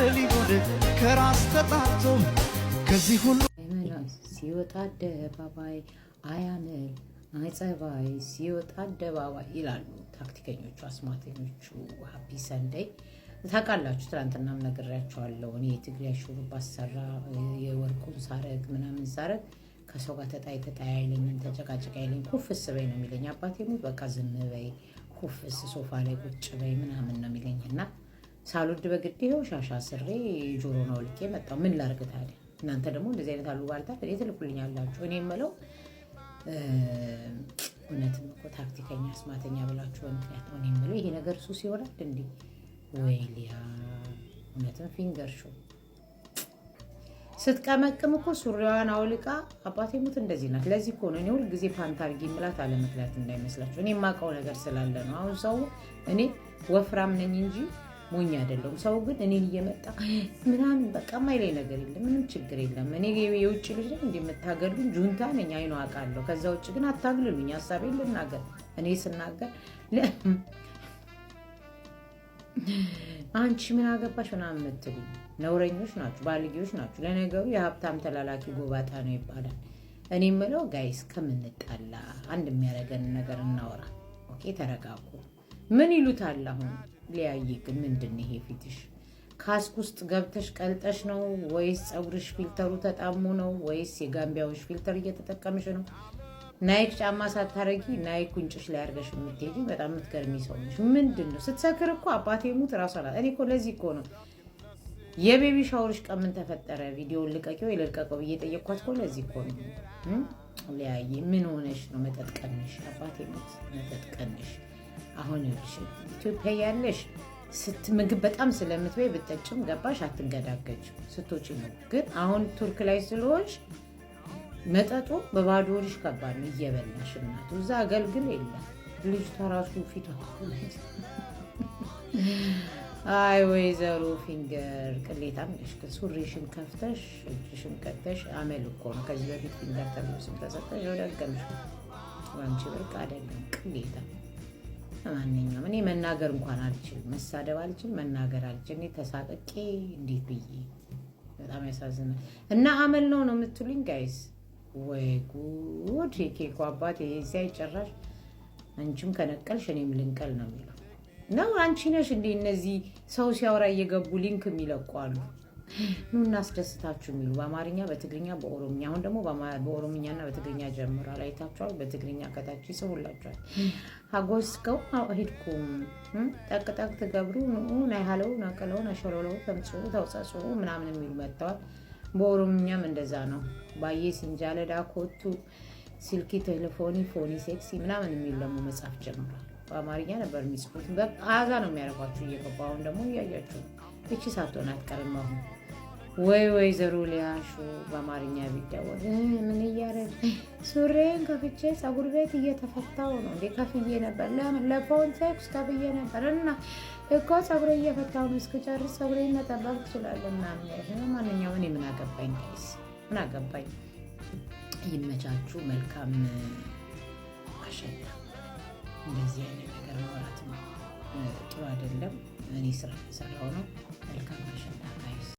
ነገር ሊሆን ከራስ ተጣርቶ ከዚህ ሁሉ ሲወጣ አደባባይ አያምል አይጸባይ ሲወጣ አደባባይ ይላሉ ታክቲከኞቹ አስማተኞቹ። ሃፒ ሰንደይ ታውቃላችሁ። ትናንትናም ነግሬያቸዋለሁ። እኔ የትግሬ ሹሩባ አሰራ የወርቁን ሳረግ ምናምን ሳረግ ከሰው ጋር ተጣይ አይለኝም፣ ተጨቃጨቅ አይለኝም። ኩፍስ በይ ነው የሚለኝ አባቴ ሙት። በቃ ዝም በይ ኩፍስ ሶፋ ላይ ቁጭ በይ ምናምን ነው የሚለኝ። እና ሳልወድ በግድ ይኸው ሻሻ ስሬ ጆሮ ነው ልኬ መጣሁ። ምን ላርግ ታዲያ? እናንተ ደግሞ እንደዚህ አይነት አሉባልታ ትልኩልኛላችሁ። እኔ የምለው እውነትም እኮ ታክቲከኛ አስማተኛ ብላችሁ በምክንያት ነው። እኔ የምለው ይሄ ነገር ሱስ ይሆናል እንዴ? ወይ ሊያ እውነትም ፊንገር ሾው ስትቀመቅም እኮ ሱሪዋን አውልቃ አባቴ ሙት እንደዚህ ናት። ለዚህ እኮ ነው እኔ ሁል ጊዜ ፓንት አድርጊ የምላት አለ ምክንያት እንዳይመስላችሁ። እኔ የማውቀው ነገር ስላለ ነው። አሁን ሰው እኔ ወፍራም ነኝ እንጂ ሞኝ አይደለሁም። ሰው ግን እኔን እየመጣ ምናምን በቃ ማይለኝ ነገር የለም፣ ምንም ችግር የለም። እኔ የውጭ ልጅ ነኝ እንደምታገሉኝ ጁንታ ነኝ አይኖ አውቃለሁ። ከዛ ውጭ ግን አታግሉኝ። ሀሳቤን ልናገር። እኔ ስናገር አንቺ ምን አገባሽ ምናምን የምትሉኝ ነውረኞች ናችሁ፣ ባልጌዎች ናችሁ። ለነገሩ የሀብታም ተላላኪ ጎባጣ ነው ይባላል። እኔ የምለው ጋይስ ከምንጣላ አንድ የሚያደርገን ነገር እናወራ። ኦኬ ተረጋጉ። ምን ይሉታል አሁን ሊያይ ግን ምንድን ይሄ ፊትሽ ካስክ ውስጥ ገብተሽ ቀልጠሽ ነው ወይስ ፀጉርሽ ፊልተሩ ተጣሙ ነው ወይስ የጋምቢያዎች ፊልተር እየተጠቀምሽ ነው? ናይክ ጫማ ሳታረጊ ናይክ ቁንጭሽ ላይ አድርገሽ የምትሄጂ በጣም የምትገርሚ ሰው ነሽ። ምንድን ነው ስትሰክር እኮ አባቴ ሙት ራሷ ናት። እኔ እኮ ለዚህ እኮ ነው የቤቢ ሻወርሽ ቀን ምን ተፈጠረ ቪዲዮውን ልቀቂው ይልቀቀው ብዬ ጠየቅኳት እኮ ለዚህ እኮ ነው። ሊያይ ምን ሆነሽ ነው? መጠጥ ቀንሽ አባቴ ሙት መጠጥ ቀንሽ። አሁን ኢትዮጵያ ያለሽ ምግብ በጣም ስለምትበይ ብጠጭም ገባሽ አትንገዳገጅ ስትወጪ ነው። ግን አሁን ቱርክ ላይ ስለሆንሽ መጠጡ በባዶ ሆድሽ ከባድ ነው። እየበላሽ እናቱ እዛ አገልግል የለም ልጅቷ ራሱ ፊቷ አይ ወይዘሮ ፊንገር ቅሌታም ነሽ። ሱሪሽን ከፍተሽ እጅሽን ቀጥተሽ አመል እኮ ነው። ከዚህ በፊት ፊንገር ተብሎ ስም ተሰጠሽ ወደገምሽ ዋንቺ ብርቅ አይደለም ቅሌታ። ማንኛውም እኔ መናገር እንኳን አልችልም፣ መሳደብ አልችልም፣ መናገር አልችልም። እኔ ተሳቀቄ እንዴት ብዬ በጣም ያሳዝናል። እና አመል ነው የምትሉኝ ጋይስ? ወይ ጉድ! የኬኮ አባት ይሄ ሲያይጨራሽ አንቺም ከነቀልሽ እኔም ልንቀል ነው የሚለው ነው። አንቺ ነሽ እንዴ እነዚህ ሰው ሲያወራ እየገቡ ሊንክ የሚለቁ አሉ። ኑ እናስደስታችሁ የሚሉ በአማርኛ በትግርኛ በኦሮምኛ። አሁን ደግሞ በኦሮምኛና በትግርኛ ጀምሯል። አይታችኋል። በትግርኛ ከታች ይጽፉላችኋል። ሀጎስከው ሂድኩም ጠቅጠቅ ትገብሩ ናይ ሃለው ናቀለው ናሸለለው ተምጽኡ ተውጻጽኡ ምናምን የሚሉ መጥተዋል። በኦሮምኛም እንደዛ ነው። ባዬ ሲንጃለዳ ኮቱ ሲልኪ ቴሌፎኒ ፎኒ ሴክሲ ምናምን የሚሉ ደግሞ መጻፍ ጀምሯል። በአማርኛ ነበር የሚጽፉት። በአዛ ነው የሚያደርጓችሁ እየገባ። አሁን ደግሞ እያያችሁ እቺ ሳትሆን አትቀርም። አሁን ወይዘሮ ሊያሹ በአማርኛ ቢደወል ምን እያደረግ ሱሬን ከፍቼ ፀጉር ቤት እየተፈታው ነው እንዴ? ከፍዬ ነበር ለፎን ሴክስ ከፍዬ ነበር እና እኮ ፀጉሬ እየፈታው ነው። እስክጨርስ ፀጉሬን መጠበቅ ትችላለህ ምናምን። ማንኛውም እኔ ምን አገባኝ ጋይስ፣ ምን አገባኝ። ይመቻችሁ። መልካም አሸና። እንደዚህ አይነት ነገር ማውራት ነው ጥሩ አይደለም። እኔ ስራ የሰራው ነው። መልካም አሸና ጋይስ።